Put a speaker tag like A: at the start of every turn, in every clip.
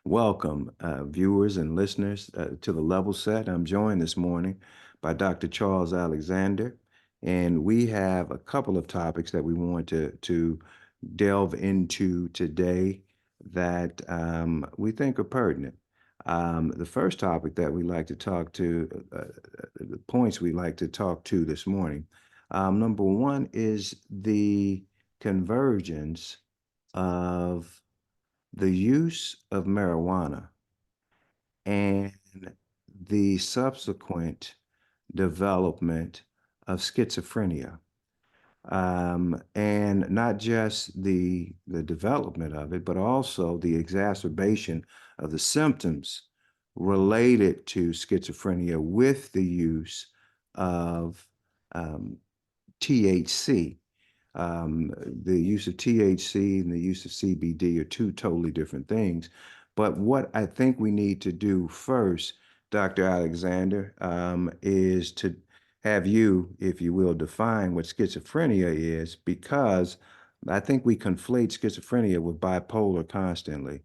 A: Welcome, viewers and listeners, to the Level Set. I'm joined this morning by Dr. Charles Alexander, and we have a couple of topics that we want to delve into today that we think are pertinent. The first topic that we like to talk to, the points we like to talk to this morning, number one is the convergence of the use of marijuana and the subsequent development of schizophrenia. And not just the development of it, but also the exacerbation of the symptoms related to schizophrenia with the use of um, THC. The use of THC and the use of CBD are two totally different things. But what I think we need to do first, Dr. Alexander, is to have you, if you will, define what schizophrenia is, because I think we conflate schizophrenia with bipolar constantly.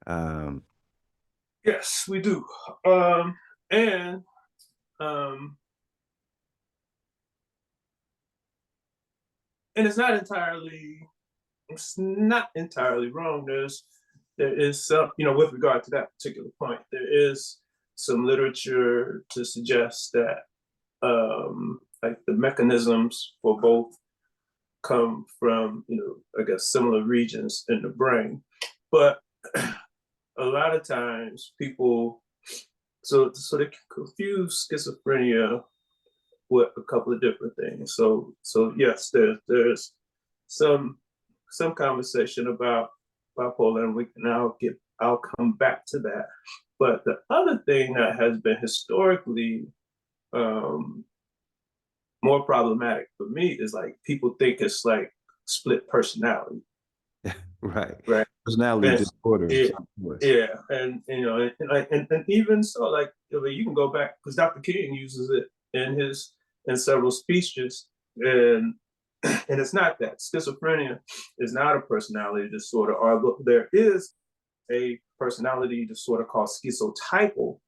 A: Um,
B: Yes, we do. And um, and it's not entirely wrong. There is some, with regard to that particular point, there is some literature to suggest that like the mechanisms for both come from, I guess similar regions in the brain. But a lot of times people so they confuse schizophrenia with a couple of different things. So yes, there's some some conversation about bipolar, and I'll come back to that. But the other thing that has been historically um, more problematic for me is like people think it's like split personality,
A: right.
B: right?
A: Personality
B: And
A: disorders,
B: yeah,
A: of course.
B: yeah, and even so, like you can go back because Dr. King uses it in several speeches, and and it's not that schizophrenia is not a personality disorder, although there is a personality disorder called schizotypal,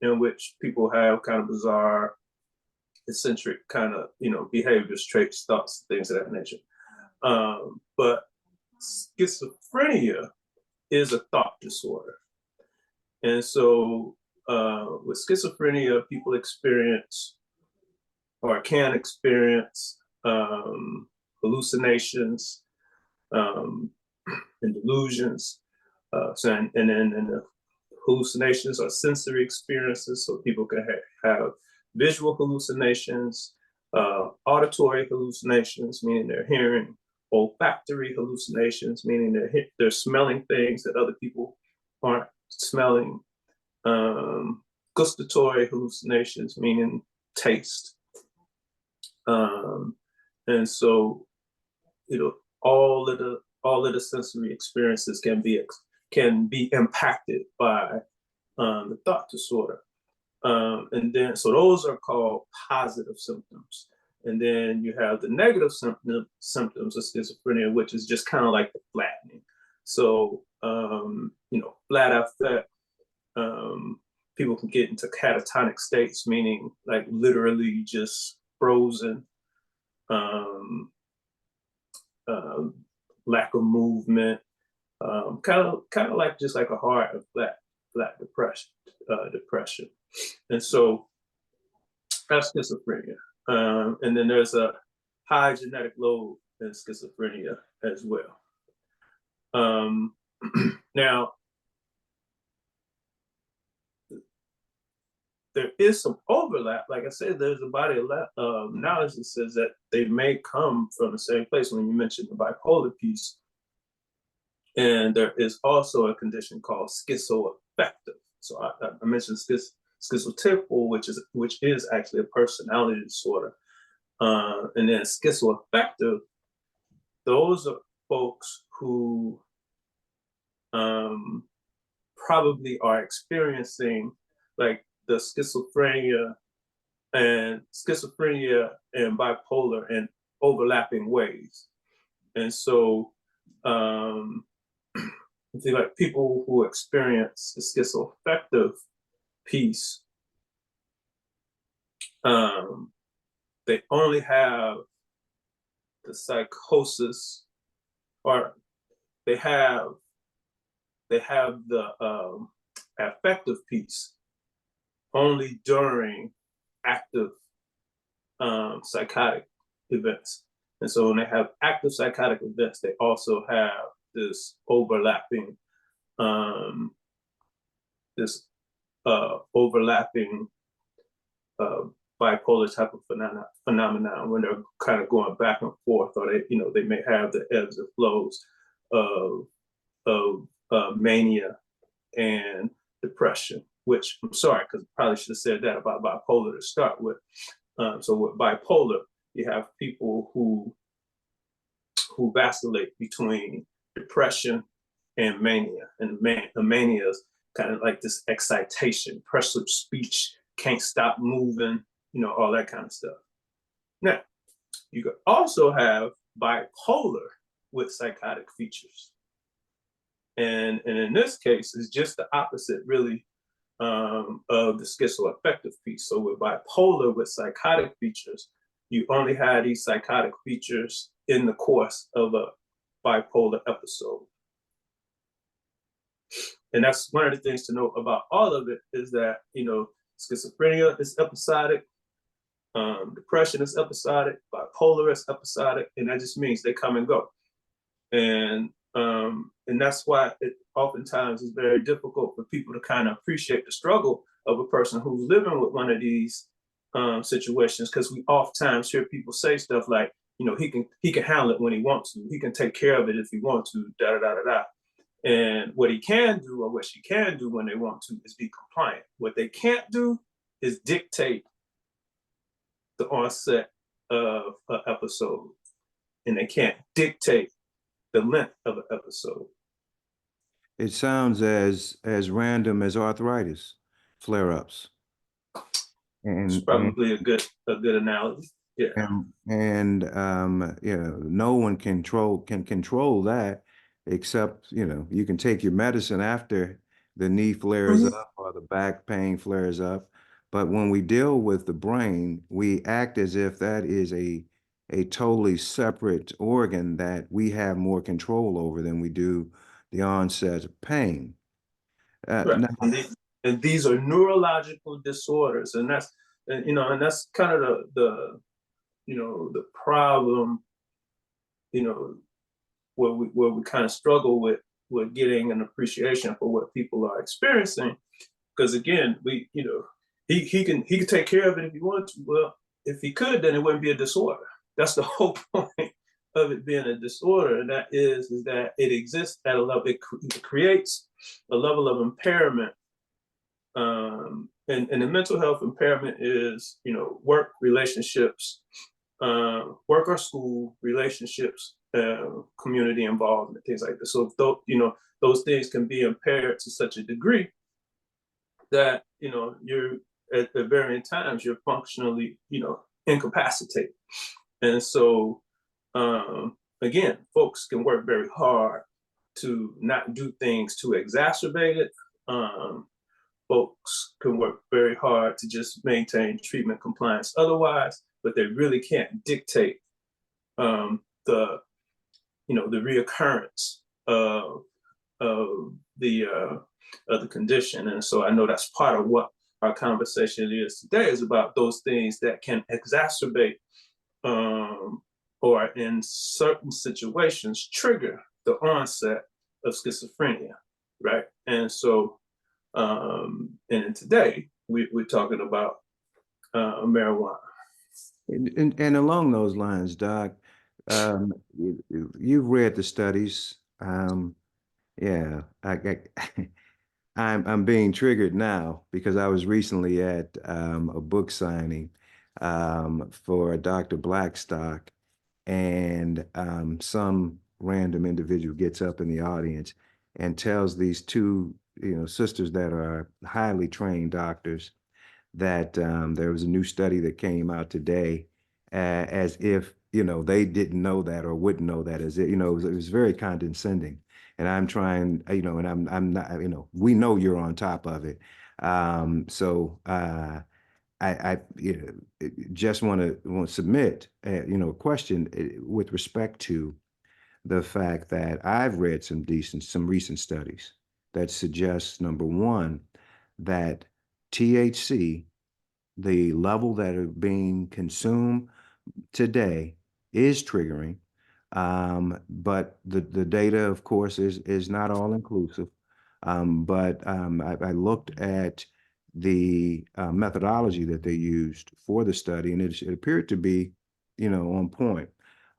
B: in which people have kind of bizarre, eccentric kind of behaviors, traits, thoughts, things of that nature. But schizophrenia is a thought disorder. And so with schizophrenia, people experience or can experience hallucinations um, and delusions. And the hallucinations are sensory experiences. So people can have visual hallucinations, auditory hallucinations, meaning they're hearing, olfactory hallucinations, meaning they're smelling things that other people aren't smelling, um, gustatory hallucinations, meaning taste. Um, and so, all of the sensory experiences can be impacted by the thought disorder. And then, so those are called positive symptoms. And then you have the negative symptoms of schizophrenia, which is just kind of like the flattening. So, flat affect, people can get into catatonic states, meaning like literally just frozen, um, um, lack of movement, kind of like just like a hard and flat depression. And so that's schizophrenia. And then there's a high genetic load in schizophrenia as well. Um, now, there is some overlap. Like I said, there's a body of knowledge that says that they may come from the same place when you mentioned the bipolar piece. And there is also a condition called schizoaffective. So I mentioned schizotypal, which is actually a personality disorder. And then schizoaffective, those are folks who probably are experiencing like the schizophrenia and bipolar in overlapping ways. And so I feel like people who experience the schizoaffective piece, um, they only have the psychosis, or they have the affective piece only during active psychotic events. And so when they have active psychotic events, they also have this overlapping um, this overlapping uh, bipolar type of phenomenon when they're kind of going back and forth, or they may have the ebbs and flows of mania and depression. Which I'm sorry, because I probably should have said that about bipolar to start with. So with bipolar, you have people who vacillate between depression and mania, and the mania is kind of like this excitation, pressure of speech, can't stop moving, all that kind of stuff. Now, you could also have bipolar with psychotic features. And in this case, it's just the opposite, really, of the schizoaffective piece. So with bipolar with psychotic features, you only have these psychotic features in the course of a bipolar episode. And that's one of the things to note about all of it, is that, schizophrenia is episodic, depression is episodic, bipolar is episodic, and that just means they come and go. And that's why it oftentimes is very difficult for people to kind of appreciate the struggle of a person who's living with one of these situations, because we oftentimes hear people say stuff like, he can handle it when he wants to, he can take care of it if he wants to, da da da da da. And what he can do, or what she can do when they want to, is be compliant. What they can't do is dictate the onset of an episode, and they can't dictate the length of an episode.
A: It sounds as random as arthritis flare-ups.
B: It's
A: And
B: probably a good analogy. Yeah.
A: no one can control that, except, you can take your medicine after the knee flares up or the back pain flares up. But when we deal with the brain, we act as if that is a totally separate organ that we have more control over than we do the onset of pain.
B: Right.
A: Now,
B: And these are neurological disorders, and that's kind of the problem, where we kind of struggle with getting an appreciation for what people are experiencing. Because again, he can take care of it if he wants to. Well, if he could, then it wouldn't be a disorder. That's the whole point of it being a disorder, and that is that it exists at a level. It creates a level of impairment. And the mental health impairment is, work, relationships, work or school, relationships, community involvement, things like this. So those things can be impaired to such a degree that, you're at varying times, you're functionally, incapacitated. And so, again, folks can work very hard to not do things to exacerbate it. Folks can work very hard to just maintain treatment compliance otherwise, but they really can't dictate the reoccurrence of the condition. And so I know that's part of what our conversation is today, is about those things that can exacerbate or in certain situations trigger the onset of schizophrenia, right? And so and today we're talking about marijuana.
A: and along those lines, Doc, you've read the studies. Yeah, I'm being triggered now because I was recently at a book signing for Dr. Blackstock, and some random individual gets up in the audience and tells these two, sisters that are highly trained doctors that there was a new study that came out today, as if, they didn't know that or wouldn't know that, as it was very condescending. and I'm trying, and I'm not, we know you're on top of it. So I just want to submit, a question with respect to the fact that I've read some recent studies that suggest, number one, that THC, the level that are being consumed today, is triggering. But the data, of course, is not all inclusive. But I looked at the methodology that they used for the study, and it appeared to be, on point.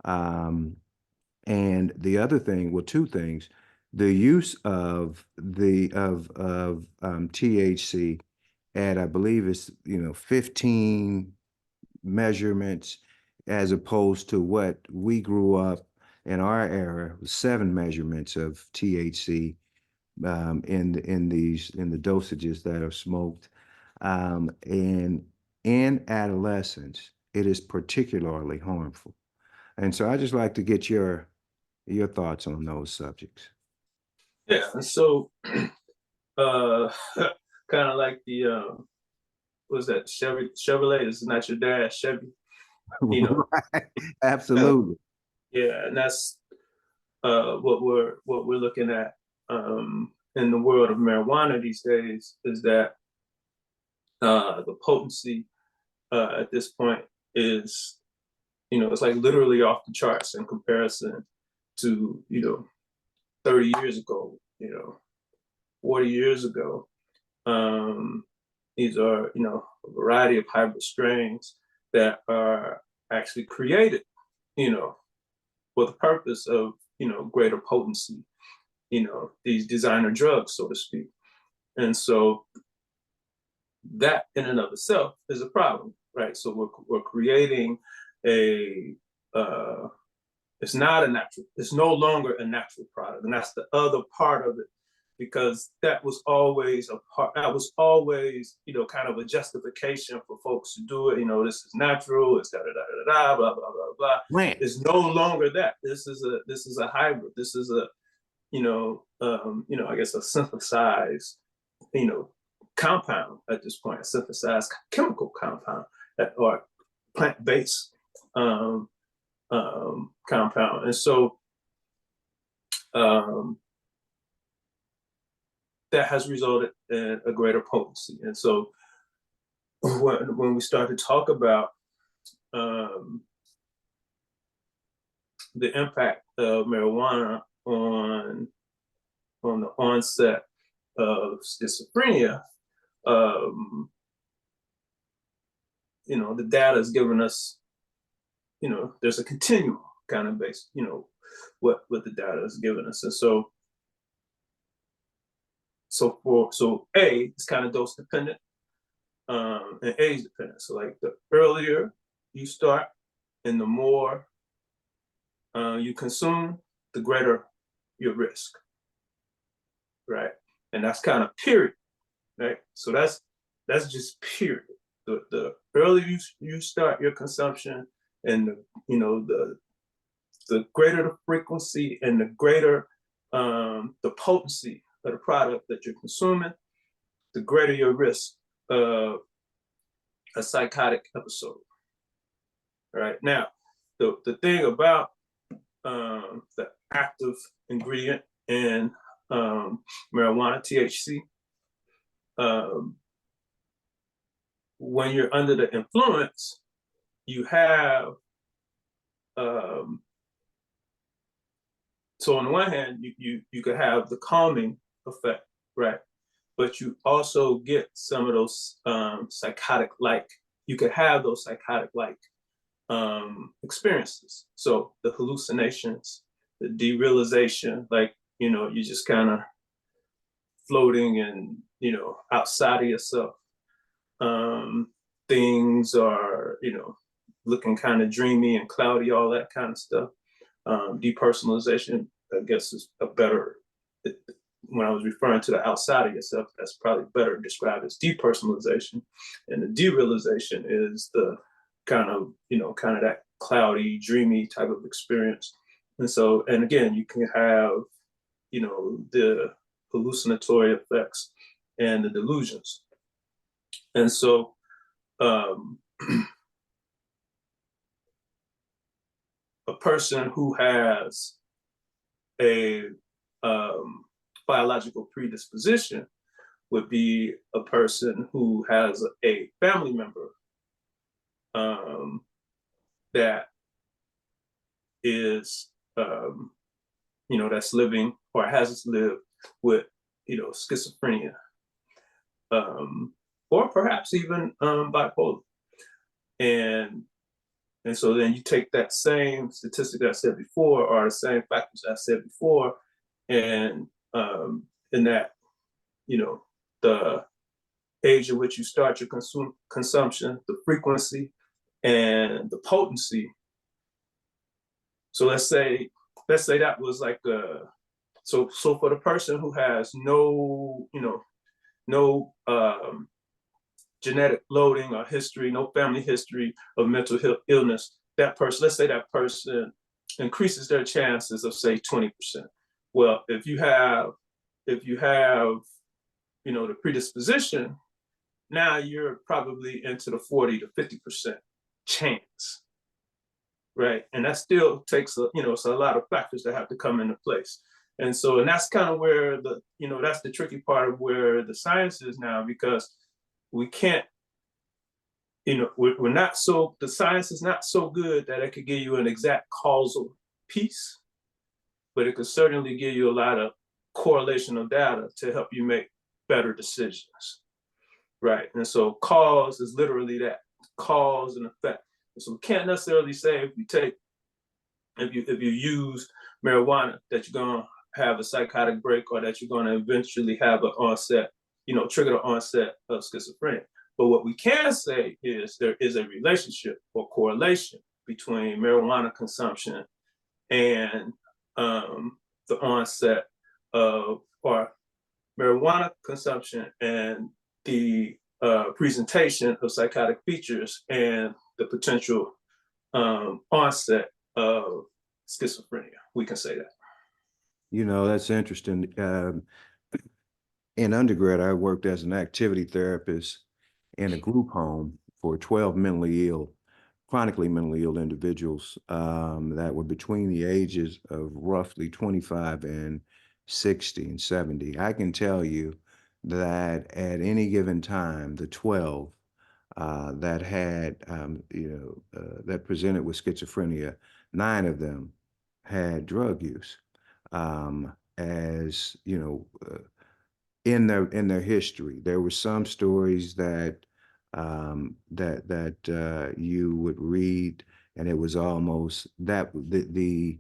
A: Um, and the other thing, well, two things: the use of THC at, I believe it's 15 measurements, as opposed to what we grew up in our era, 7 measurements of THC in the dosages that are smoked. And in adolescence, it is particularly harmful. And so I just like to get your thoughts on those subjects.
B: Yeah, and so uh kind of like the what was that Chevrolet is not your dad Chevy, you know.
A: Right. Absolutely.
B: Yeah, and that's what we're looking at in the world of marijuana these days, is that the potency at this point is, it's like literally off the charts in comparison to 30 years ago, 40 years ago. Um, these are, a variety of hybrid strains that are actually created, for the purpose of, greater potency, these designer drugs, so to speak. And so that in and of itself is a problem, right? So we're creating a, it's not a natural, it's no longer a natural product. And that's the other part of it, because that was always kind of a justification for folks to do it. This is natural, it's da da da da da, blah, blah, blah, blah.
A: Plant.
B: It's no longer that. This is a hybrid. This is a, I guess a synthesized, you know, compound at this point, a synthesized chemical compound or plant-based compound. And so that has resulted in a greater potency. And so when we start to talk about the impact of marijuana on the onset of schizophrenia, the data has given us, there's a continuum kind of based, what the data has given us. And so A, it's kind of dose dependent, and age dependent. So like the earlier you start and the more you consume, the greater your risk, right? And that's kind of period, right? So that's just period. The earlier you start your consumption, and the greater the frequency and the greater the potency of the product that you're consuming, the greater your risk of a psychotic episode. Right now, the thing about the active ingredient in marijuana, THC, when you're under the influence, you have so on the one hand, you could have the calming effect, right? But you also get some of those psychotic-like. You could have those psychotic-like experiences. So the hallucinations, the derealization, like you're just kind of floating and outside of yourself. Things are looking kind of dreamy and cloudy, all that kind of stuff. Depersonalization, I guess, is a better, when I was referring to the outside of yourself, that's probably better described as depersonalization. And the derealization is the kind of that cloudy, dreamy type of experience. And so, and again, you can have the hallucinatory effects and the delusions. And so a person who has a biological predisposition would be a person who has a family member that is, that's living or has lived with, schizophrenia, or perhaps even bipolar. And so then you take that same statistic that I said before, or the same factors I said before, and in that, the age at which you start your consumption, the frequency, and the potency. So let's say that was like so for the person who has no genetic loading or history, no family history of mental illness, that person, let's say that person increases their chances of, say, 20%. Well, if you have the predisposition, now you're probably into the 40 to 50% chance, right? And that still takes it's a lot of factors that have to come into place. And so, and that's kind of where that's the tricky part of where the science is now, because we can't, we're not so, the science is not so good that it could give you an exact causal piece, but it could certainly give you a lot of correlational data to help you make better decisions, right? And so cause is literally that, cause and effect. And so we can't necessarily say if you use marijuana that you're going to have a psychotic break, or that you're going to eventually have an onset, trigger the onset of schizophrenia. But what we can say is there is a relationship or correlation between marijuana consumption and the onset of, or marijuana consumption and the presentation of psychotic features and the potential onset of schizophrenia. We can say that.
A: That's interesting. In undergrad, I worked as an activity therapist in a group home for 12 chronically mentally ill individuals that were between the ages of roughly 25 and 60 and 70. I can tell you that at any given time, the 12 that had, that presented with schizophrenia, 9 of them had drug use. As in their history, there were some stories that you would read, and it was almost that the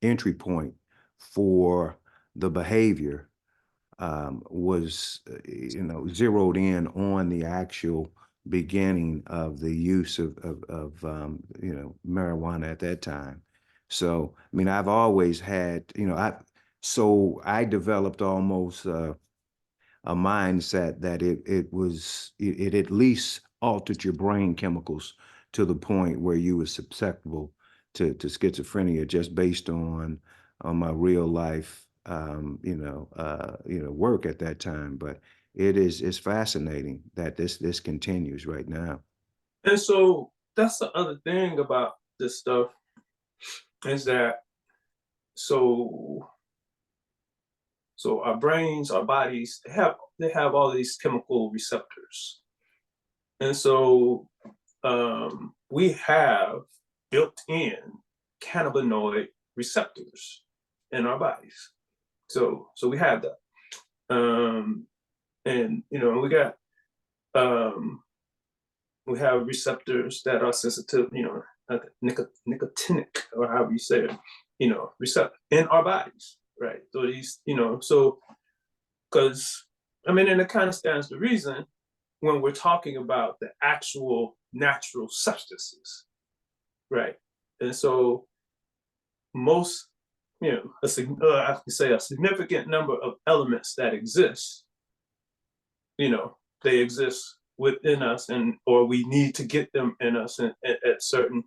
A: entry point for the behavior was zeroed in on the actual beginning of the use of marijuana at that time. So I mean, I've always had I developed almost a mindset that it at least altered your brain chemicals to the point where you were susceptible to schizophrenia, just based on my real life work at that time. But it's fascinating that this continues right now.
B: And so that's the other thing about this stuff, is that so our brains, our bodies, they have all these chemical receptors. And so we have built-in cannabinoid receptors in our bodies. So we have that. And we have receptors that are sensitive, nicotinic, or however you say it, receptor in our bodies, right? So these, because and it kind of stands to reason when we're talking about the actual natural substances, right? And so most, I can say a significant number of elements that exist, they exist within us, or we need to get them in us at certain,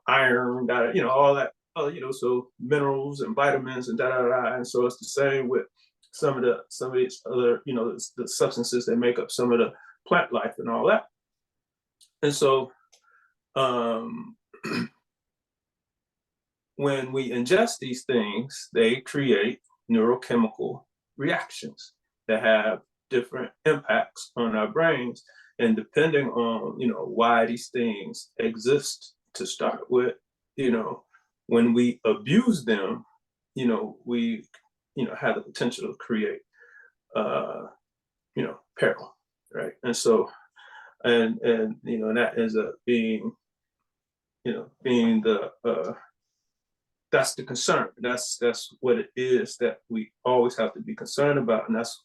B: iron, all that, so minerals and vitamins and da da da. And so it's the same with some of these other, the substances that make up some of the plant life and all that. And so um, when we ingest these things, they create neurochemical reactions that have different impacts on our brains. And depending on, why these things exist to start with, when we abuse them, we, have the potential to create, peril, right? And so, and that ends up being, being the that's the concern. That's what it is that we always have to be concerned about, and that's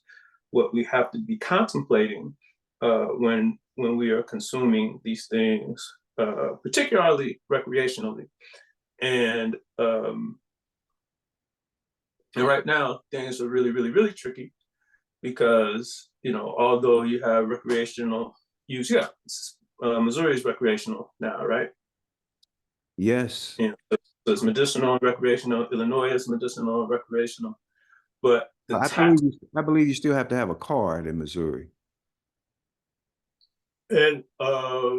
B: what we have to be contemplating when we are consuming these things, particularly recreationally. And and right now things are really, really, really tricky because although you have recreational use, yeah, Missouri is recreational now, right?
A: Yes.
B: So it's medicinal and recreational. Illinois is medicinal and recreational. But the
A: I
B: tax
A: believe you still have to have a card in Missouri.
B: and uh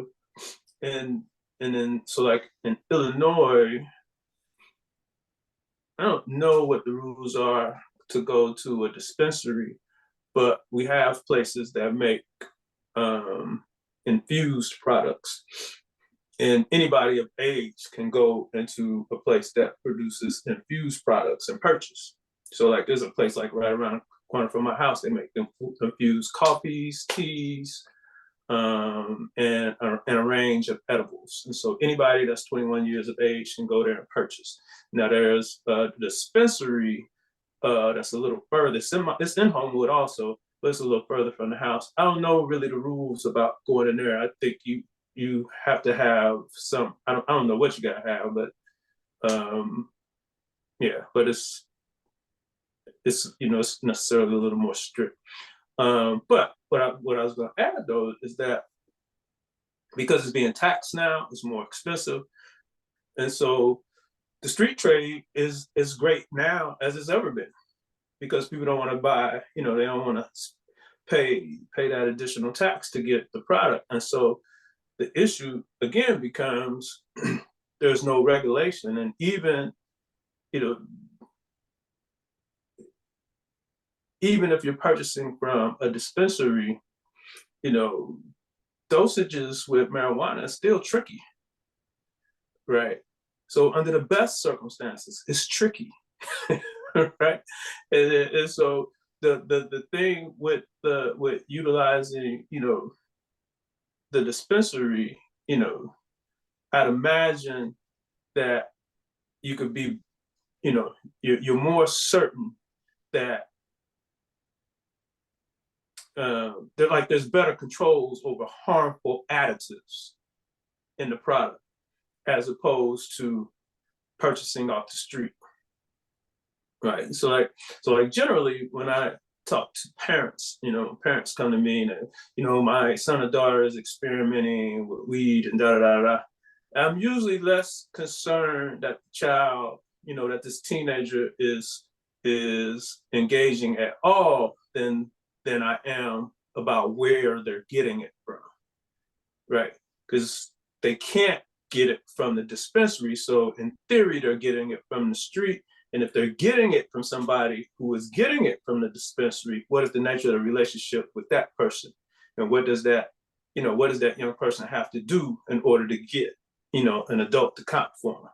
B: and and then so like in Illinois, I don't know what the rules are to go to a dispensary, but we have places that make um infused products. And anybody of age can go into a place that produces infused products and purchase. So like there's a place like right around the corner from my house, they make infused coffees, teas, and a range of edibles. And so anybody that's 21 years of age can go there and purchase. Now there's a dispensary that's a little further. It's in Homewood also, but it's a little further from the house. I don't know really the rules about going in there. I think you have to have some. I don't know what you gotta have, but yeah, but it's necessarily a little more strict. But what I was going to add though is that because it's being taxed now, it's more expensive, and so the street trade is great now as it's ever been because people don't want to buy, they don't want to pay that additional tax to get the product, and so the issue again becomes there's no regulation, and even you know even if you're purchasing from a dispensary, you know dosages with marijuana is still tricky, right? So under the best circumstances, it's tricky, right? And so the thing with utilizing the dispensary, I'd imagine that you could be, you're more certain that there's better controls over harmful additives in the product as opposed to purchasing off the street, right? So like generally when I talk to parents, parents come to me and my son or daughter is experimenting with weed and da da da da. I'm usually less concerned that the child, that this teenager is engaging at all than I am about where they're getting it from, right? Because they can't get it from the dispensary. So in theory, they're getting it from the street. And if they're getting it from somebody who is getting it from the dispensary, what is the nature of the relationship with that person? And what does that young person have to do in order to get, an adult to comp for them?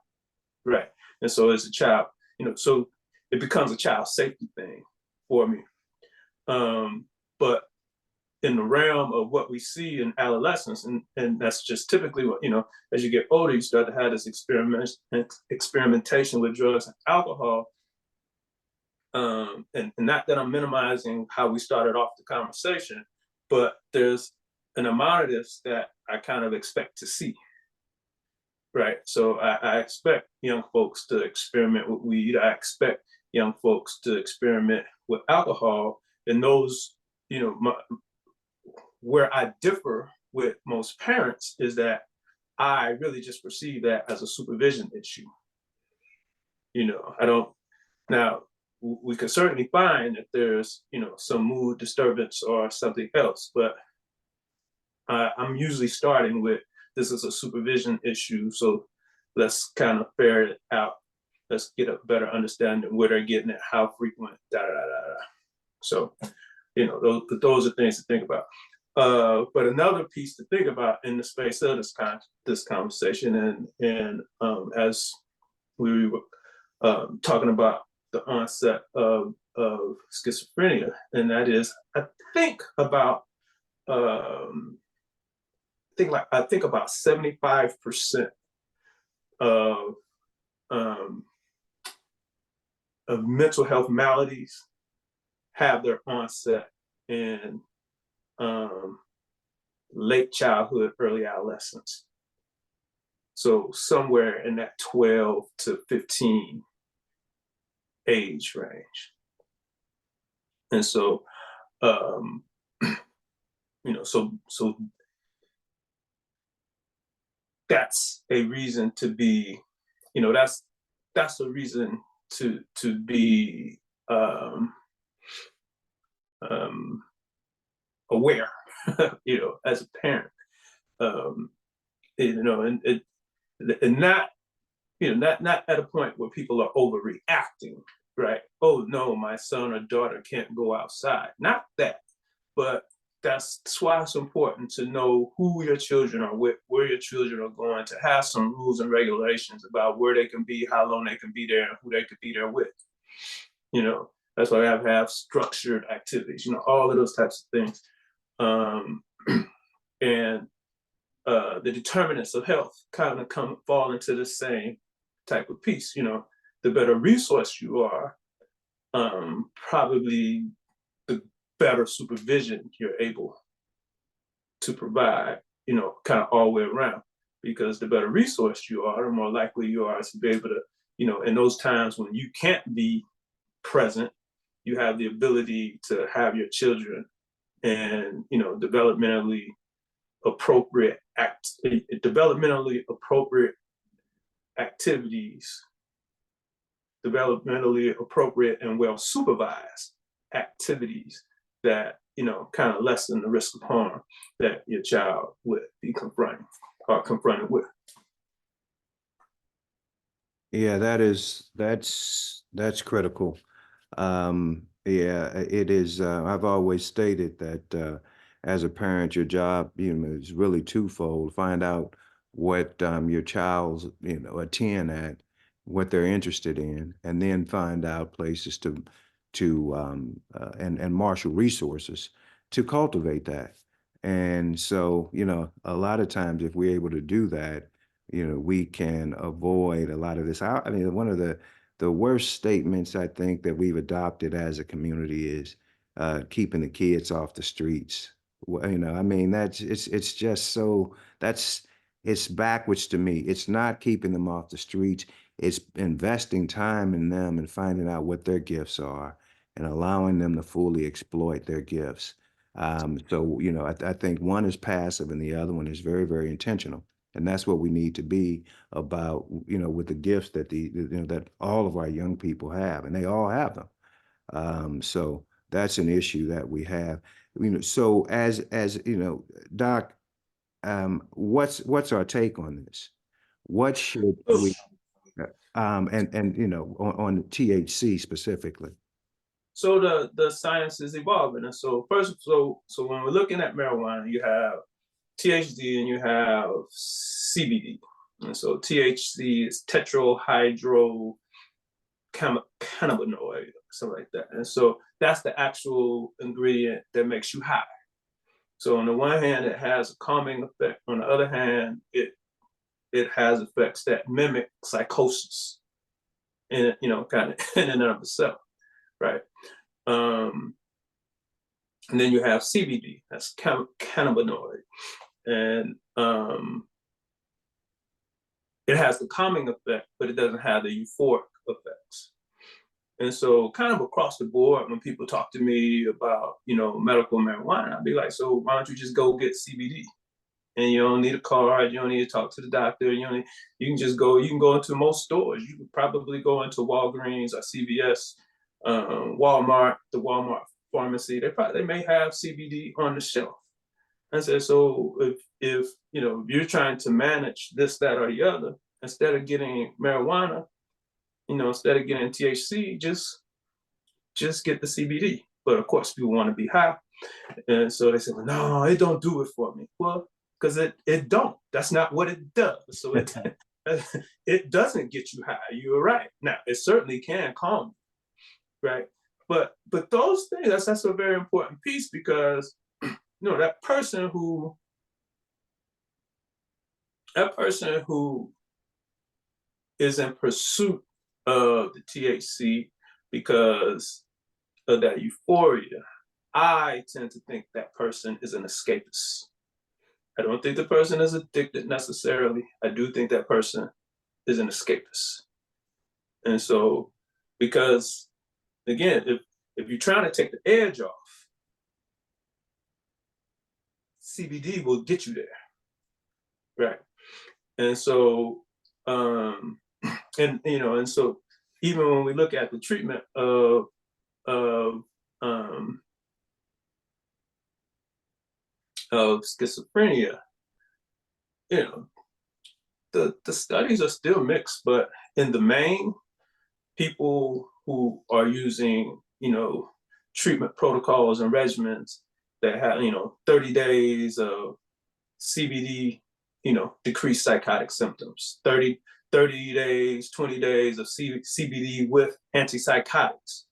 B: Right. And so as a child, so it becomes a child safety thing for me. But in the realm of what we see in adolescence, and that's just typically what, as you get older, you start to have this experimentation with drugs and alcohol. And not that I'm minimizing how we started off the conversation, but there's an amount of this that I kind of expect to see. Right. So I expect young folks to experiment with weed. I expect young folks to experiment with alcohol. And those, where I differ with most parents is that I really just perceive that as a supervision issue. I don't now. We can certainly find if there's some mood disturbance or something else, but I'm usually starting with this is a supervision issue, so let's kind of ferret it out. Let's get a better understanding where they're getting it, how frequent, da da da da. So, those are things to think about. But another piece to think about in the space of this conversation, and as we were talking about the onset of schizophrenia, and that is, I think about I think about 75% of um, of mental health maladies have their onset in late childhood, early adolescence. So somewhere in that 12 to 15 age range. And so, so that's a reason to be, that's a reason to be aware, as a parent, and not at a point where people are overreacting, right? Oh no, my son or daughter can't go outside. Not that, but that's why it's important to know who your children are with, where your children are going, to have some rules and regulations about where they can be, how long they can be there, and who they could be there with. That's why I have structured activities, all of those types of things. And the determinants of health kind of fall into the same type of piece. The better resource you are, probably the better supervision you're able to provide, kind of all the way around. Because the better resource you are, the more likely you are to be able to, in those times when you can't be present, you have the ability to have your children and, developmentally appropriate activities, developmentally appropriate and well supervised activities that kind of lessen the risk of harm that your child would be confronted with.
A: Yeah, that's critical. Yeah, it is. I've always stated that as a parent, your job, is really twofold. Find out what your child's, attend at, what they're interested in, and then find out places to and marshal resources to cultivate that. And so, a lot of times, if we're able to do that, we can avoid a lot of this. I mean, one of the worst statements I think that we've adopted as a community is keeping the kids off the streets. I mean, it's just so it's backwards to me. It's not keeping them off the streets. It's investing time in them and finding out what their gifts are and allowing them to fully exploit their gifts. So, I think one is passive and the other one is very, very intentional. And that's what we need to be about, with the gifts that that all of our young people have, and they all have them. So that's an issue that we have. So as Doc, what's our take on this? What should we and on THC specifically?
B: So the science is evolving, and so so when we're looking at marijuana, you have THC and you have CBD. And so THC is tetrahydro cannabinoid, something like that. And so that's the actual ingredient that makes you high. So on the one hand, it has a calming effect. On the other hand, it has effects that mimic psychosis in kind of in and of itself, right? And then you have CBD, that's cannabinoid, and it has the calming effect, but it doesn't have the euphoric effects. And so, kind of across the board, when people talk to me about medical marijuana, I'd be like, so why don't you just go get CBD and you don't need a card. You don't need to talk to the doctor. You can just go. You can go into most stores. You could probably go into Walgreens or CVS, Walmart, the Walmart pharmacy. They may have CBD on the shelf. I said, so if you're trying to manage this, that, or the other, instead of getting marijuana, instead of getting THC, just get the CBD. But of course, people want to be high, and so they say, well, no, it don't do it for me. Well, because it don't. That's not what it does. So it doesn't get you high. You're right. Now it certainly can calm you, right? But those things, that's a very important piece, because that person who is in pursuit of the THC because of that euphoria, I tend to think that person is an escapist. I don't think the person is addicted necessarily. I do think that person is an escapist. And so, because again, if you're trying to take the edge off, CBD will get you there, right? And so, and so, even when we look at the treatment of schizophrenia, the studies are still mixed, but in the main, people who are using, treatment protocols and regimens that have, 30 days of CBD, decrease psychotic symptoms, 30 days, 20 days of CBD with antipsychotics,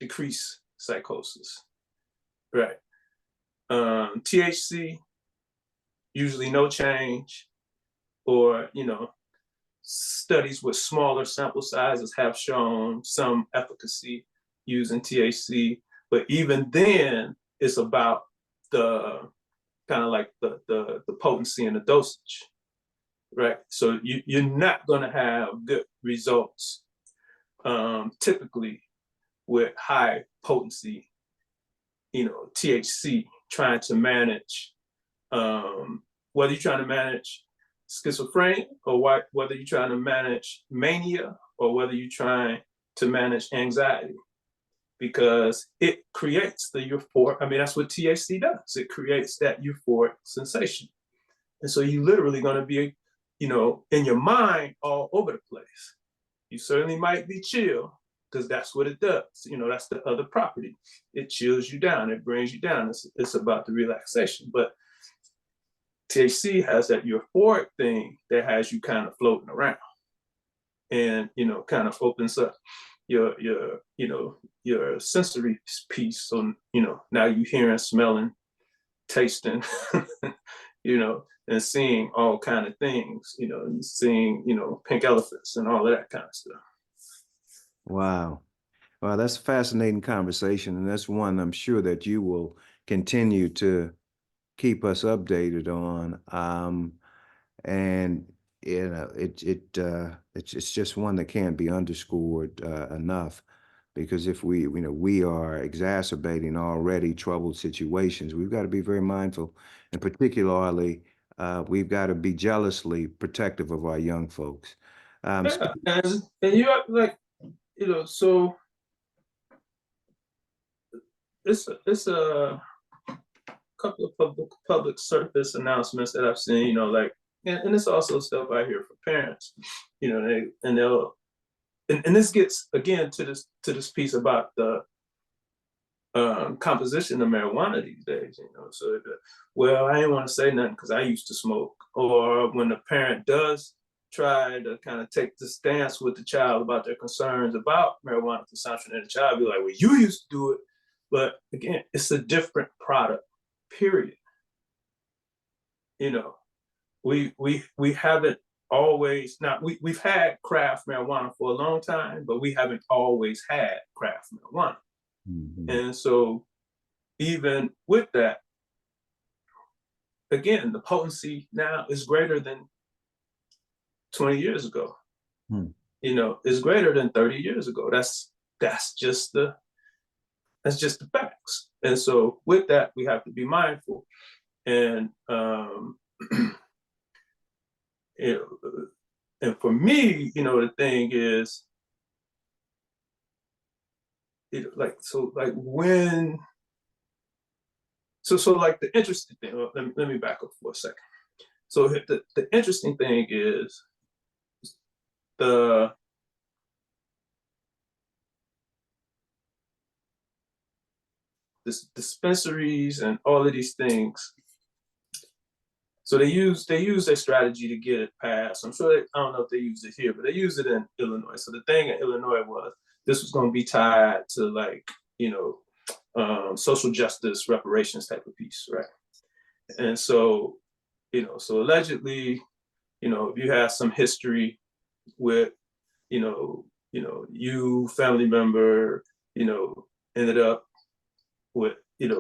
B: decrease psychosis, right? THC, usually no change, or, studies with smaller sample sizes have shown some efficacy using THC, but even then, it's about the kind of like the potency and the dosage, right? So you're not going to have good results typically with high potency, THC, trying to manage, whether you're trying to manage schizophrenia, or whether you're trying to manage mania, or whether you're trying to manage anxiety, because it creates the euphoric. I mean, that's what THC does. It creates that euphoric sensation. And so you literally going to be, in your mind all over the place. You certainly might be chill, because that's what it does. That's the other property. It chills you down. It brings you down. It's about the relaxation. But THC has that euphoric thing that has you kind of floating around, and kind of opens up your sensory piece. So now you're hearing, smelling, tasting, and seeing all kind of things. And seeing pink elephants and all of that kind of stuff.
A: Wow. Well, that's a fascinating conversation, and that's one I'm sure that you will continue to keep us updated on. And it's just one that can't be underscored enough, because if we are exacerbating already troubled situations, we've got to be very mindful, and particularly we've got to be jealously protective of our young folks.
B: Yeah, and you have, like, so it's a couple of public service announcements that I've seen, and it's also stuff I hear from parents, they'll and this gets again to this piece about the composition of marijuana these days, So, well, I didn't want to say nothing because I used to smoke, or when the parent does try to kind of take the stance with the child about their concerns about marijuana consumption, and the child be like, "Well, you used to do it," but again, it's a different product. Period. We haven't always, now we've had craft marijuana for a long time, but we haven't always had craft marijuana.
A: Mhm.
B: And so even with that, again, the potency now is greater than 20 years ago.
A: Hmm.
B: Is greater than 30 years ago. That's just the facts. And so with that, we have to be mindful. And You know, and for me, the thing is, like, so like when, so like the interesting thing, let me back up for a second. So the interesting thing is the dispensaries and all of these things. So they use their strategy to get it passed. I'm sure I don't know if they used it here, but they used it in Illinois. So the thing in Illinois was this was going to be tied to, like, social justice reparations type of piece, right? And so, so allegedly, if you have some history with, you family member, ended up with,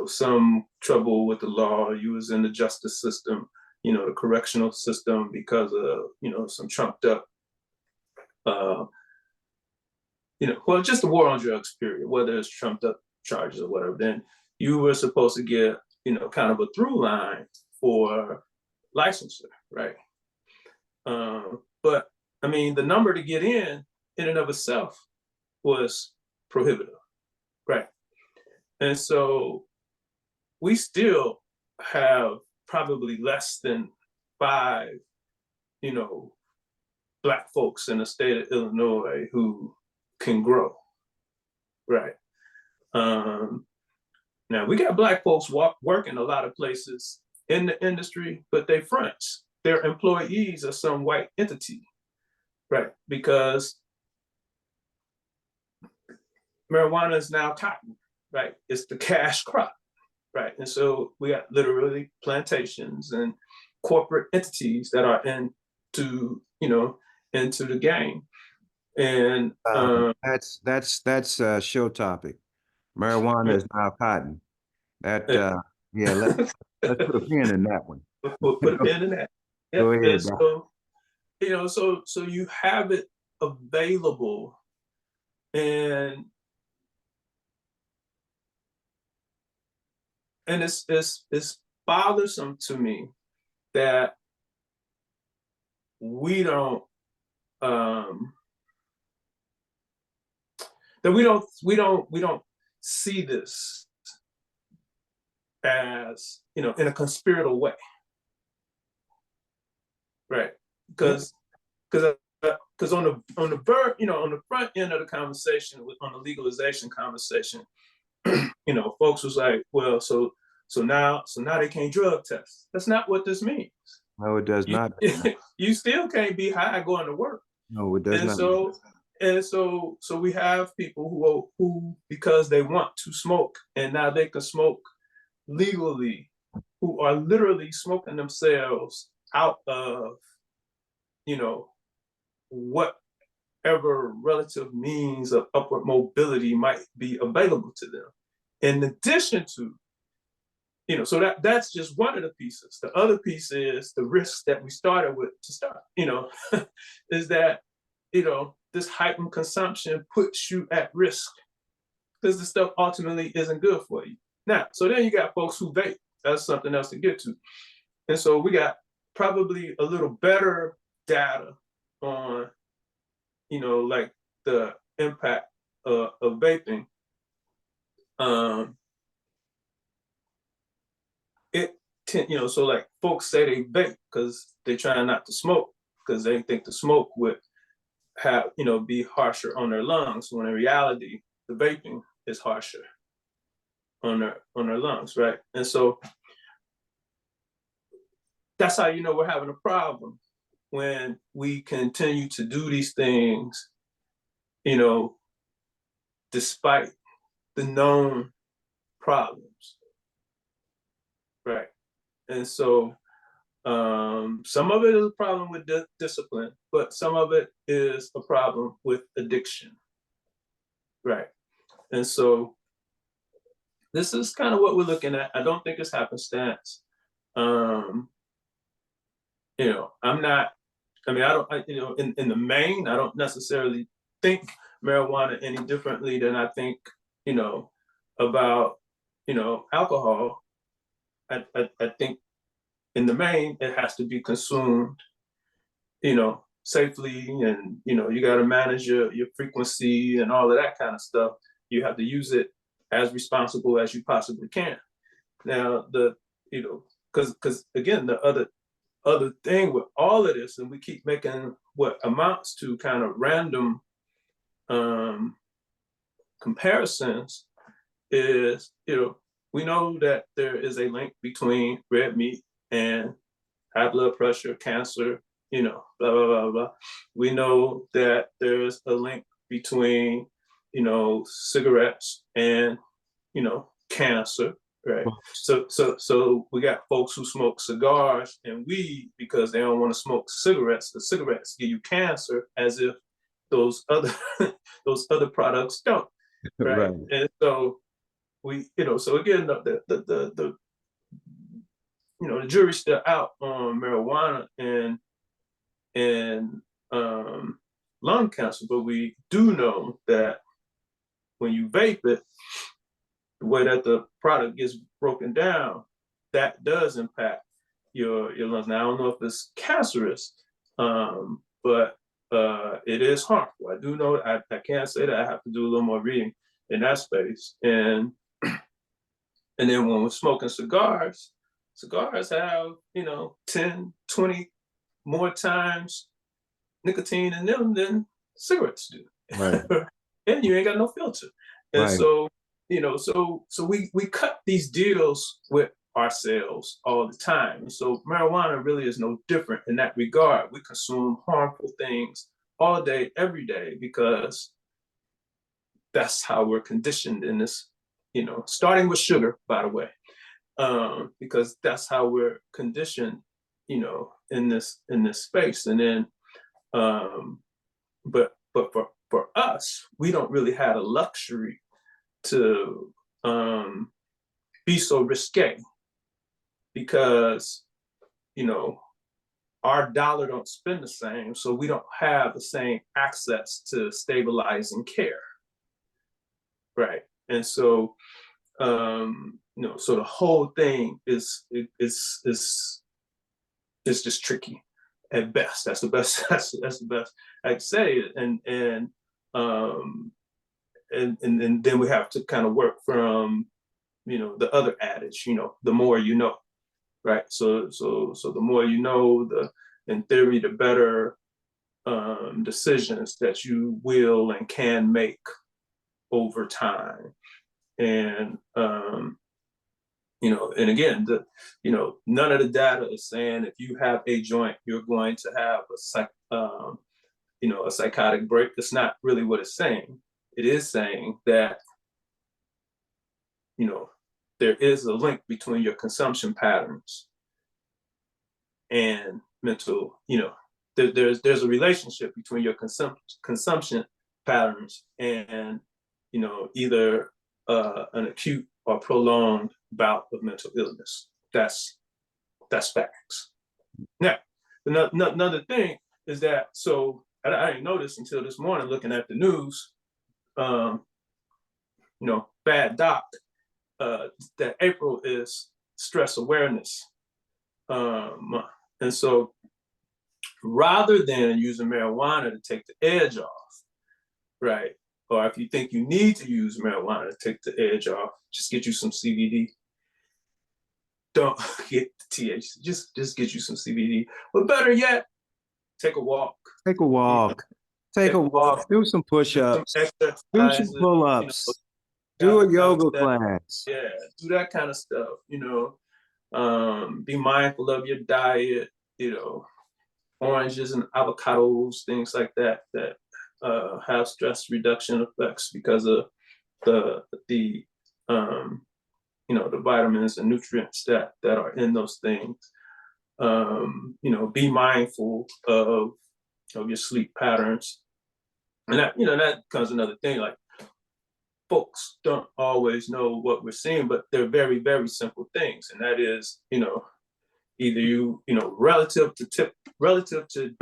B: some trouble with the law, you was in the justice system, the correctional system because of, some trumped up, uh, well, just the war on drugs period, whether it's trumped up charges or whatever, then you were supposed to get, kind of a through line for licensure, right? But I mean, the number to get in and of itself was prohibitive, right? And so we still have probably less than 5, Black folks in the state of Illinois who can grow, right? Um, Now we got Black folks working a lot of places in the industry, but they fronts. They're employees of some white entity, right? Because marijuana is now cotton, right? It's the cash crop, right? And so we got literally plantations and corporate entities that are into the game. And
A: That's a show topic. Marijuana
B: yeah,
A: is now cotton. That yeah, let's put a pin in that one.
B: put a pin in that.
A: Go
B: Yep. And
A: ahead, Doc.
B: so, so you have it available, and it's bothersome to me that we don't um we don't see this as, in a conspiratorial way, right?
A: Yeah.
B: Because on the front end of the conversation, on the legalization conversation, folks was like, well, so now they can't drug test. That's not what this means.
A: No, it does
B: You
A: not.
B: you still can't be high going to work.
A: No, it does
B: And
A: not.
B: so we have people who because they want to smoke and now they can smoke legally, who are literally smoking themselves out of, whatever relative means of upward mobility might be available to them. In addition to, so that's just one of the pieces. The other piece is the risks that we started with to start, is that, this heightened consumption puts you at risk because the stuff ultimately isn't good for you. Now, so then you got folks who vape. That's something else to get to. And so we got probably a little better data on, like the impact of vaping. So like folks say they vape because they're trying not to smoke because they think the smoke would have, be harsher on their lungs, when in reality, the vaping is harsher on their lungs, right? And so that's how we're having a problem when we continue to do these things, despite the known problems, right? And so some of it is a problem with discipline, but some of it is a problem with addiction, right? And so this is kind of what we're looking at. I don't think it's happenstance. Um, I'm not. I mean, I don't. In the main, I don't necessarily think marijuana any differently than I think, about, alcohol. I think in the main, it has to be consumed, safely, and you got to manage your frequency and all of that kind of stuff. You have to use it as responsible as you possibly can. Now, because again, the other thing with all of this, and we keep making what amounts to kind of random comparisons, is we know that there is a link between red meat and high blood pressure, cancer, blah blah blah blah. We know that there's a link between cigarettes and cancer, right? So we got folks who smoke cigars and weed because they don't want to smoke cigarettes. The cigarettes give you cancer, as if those other those other products don't, right?
A: Right.
B: And so so again, the jury's still out on marijuana and lung cancer, but we do know that when you vape it, the way that the product gets broken down, that does impact your lungs. Now, I don't know if it's cancerous, but it is harmful. I do know. I can't say that. I have to do a little more reading in that space. And then when we're smoking cigars have 10, 20 more times nicotine in them than cigarettes do.
A: Right.
B: And you ain't got no filter. And
A: Right.
B: so so we cut these deals with ourselves all the time. And so marijuana really is no different in that regard. We consume harmful things all day, every day, because that's how we're conditioned in this, starting with sugar, by the way, because that's how we're conditioned, in this space. And then, but for us, we don't really have a luxury to be so risque, because our dollar don't spend the same, so we don't have the same access to stabilizing care, right? And so so the whole thing is just tricky at best. That's the best. That's the best I'd say. And then we have to kind of work from the other adage, the more you know, right? So the more you know, in theory, the better decisions that you will and can make over time. And and again, none of the data is saying if you have a joint, you're going to have a psychotic break. That's not really what it's saying. It is saying that there is a link between your consumption patterns and mental. There's a relationship between your consumption patterns and either an acute or prolonged bout of mental illness. That's facts. Now, another thing is that, so I didn't notice until this morning looking at the news, bad doc, that April is stress awareness month. And so rather than using marijuana to take the edge off, right? Or if you think you need to use marijuana to take the edge off, just get you some CBD. Don't get the THC, just get you some CBD. But better yet, take a walk.
A: Take a walk. Take a walk. Do some push-ups. Do some pull-ups. Do a yoga class.
B: Yeah, do that kind of stuff. Be mindful of your diet. Oranges and avocados, things like that have stress reduction effects because of the vitamins and nutrients that are in those things. Be mindful of your sleep patterns, and that becomes another thing. Like, folks don't always know what we're seeing, but they're very, very simple things, and that is, either relative to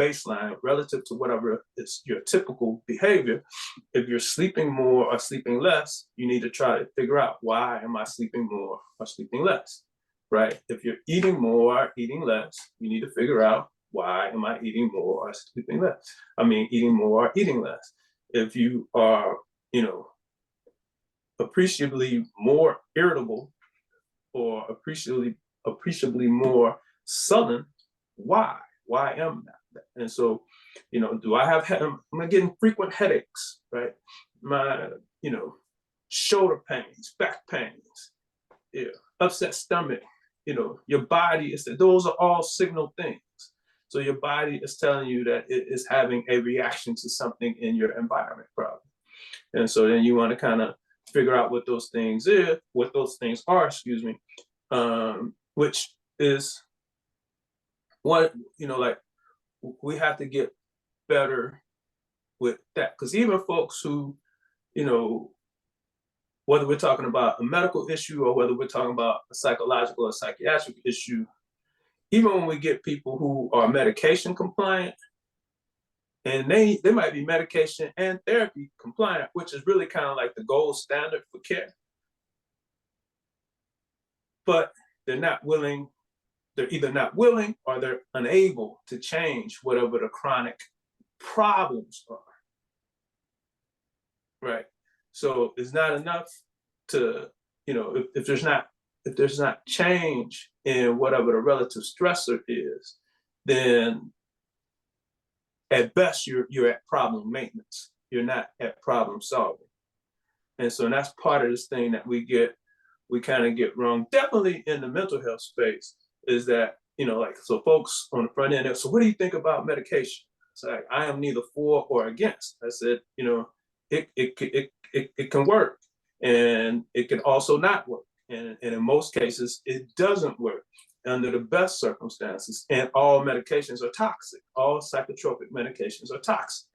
B: baseline, relative to whatever is your typical behavior. If you're sleeping more or sleeping less, you need to try to figure out, why am I sleeping more or sleeping less? right? If you're eating more, eating less, you need to figure out, why am I eating more or sleeping less? I mean, eating more, eating less. If you are, you know, appreciably more irritable or appreciably more sullen, why? Why am I? And so, do I have I'm getting frequent headaches, right? My, shoulder pains, back pains, yeah, upset stomach, your body is that those are all signal things. So your body is telling you that it is having a reaction to something in your environment, probably. And so then you want to kind of figure out what those things are, excuse me, which is what, like, we have to get better with that. Because even folks who, you know, whether we're talking about a medical issue or whether we're talking about a psychological or psychiatric issue, even when we get people who are medication compliant, and they might be medication and therapy compliant, which is really kind of like the gold standard for care, but they're not willing, they're either not willing or they're unable to change whatever the chronic problems are, right? So it's not enough to, if there's not change in whatever the relative stressor is, then at best you're at problem maintenance. You're not at problem solving. And so that's part of this thing that we kind of get wrong, definitely in the mental health space, is that, like, so folks on the front end, so what do you think about medication? It's like, I am neither for or against. I said, it can work, and it can also not work. And in most cases, it doesn't work under the best circumstances. And all medications are toxic. All psychotropic medications are toxic.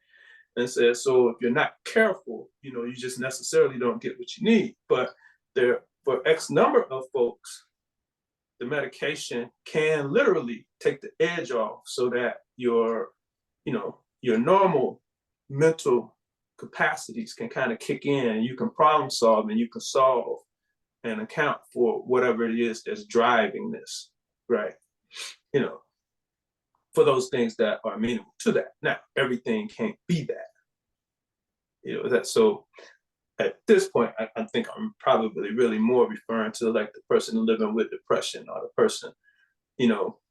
B: And says, so if you're not careful, you just necessarily don't get what you need. But there, for X number of folks, the medication can literally take the edge off, so that your normal mental capacities can kind of kick in, and you can problem solve, and you can solve and account for whatever it is that's driving this, right? You know, for those things that are meaningful to that. Now, everything can't be that. That so at this point, I think I'm probably really more referring to like the person living with depression, or the person,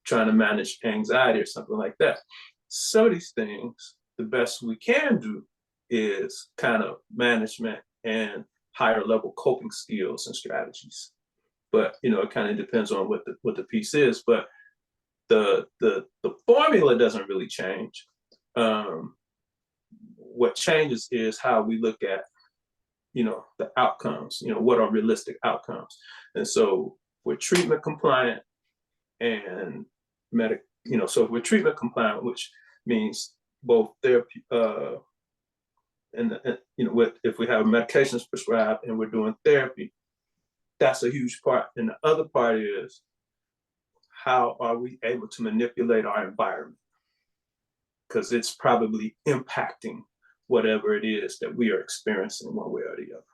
B: trying to manage anxiety or something like that. Some of these things, the best we can do is kind of management and higher level coping skills and strategies. But it kind of depends on what the piece is. But the formula doesn't really change. What changes is how we look at the outcomes. What are realistic outcomes? And so we're treatment compliant and so if we're treatment compliant, which means both therapy if we have medications prescribed and we're doing therapy, that's a huge part. And the other part is, how are we able to manipulate our environment? Because it's probably impacting whatever it is that we are experiencing one way or the other.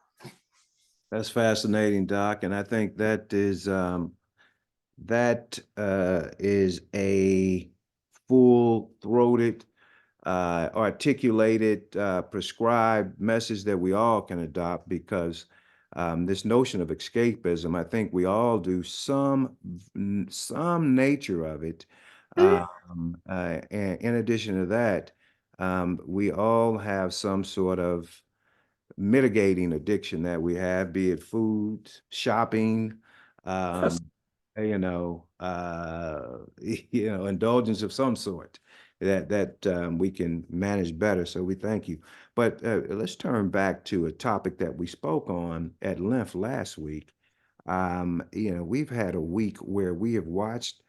A: That's fascinating, Doc, and I think that is a full-throated, articulated, prescribed message that we all can adopt, because this notion of escapism, I think we all do some nature of it. And in addition to that, we all have some sort of mitigating addiction that we have, be it food, shopping,
B: Yes.
A: um, indulgence of some sort that we can manage better. So we thank you. But let's turn back to a topic that we spoke on at length last week. We've had a week where we have watched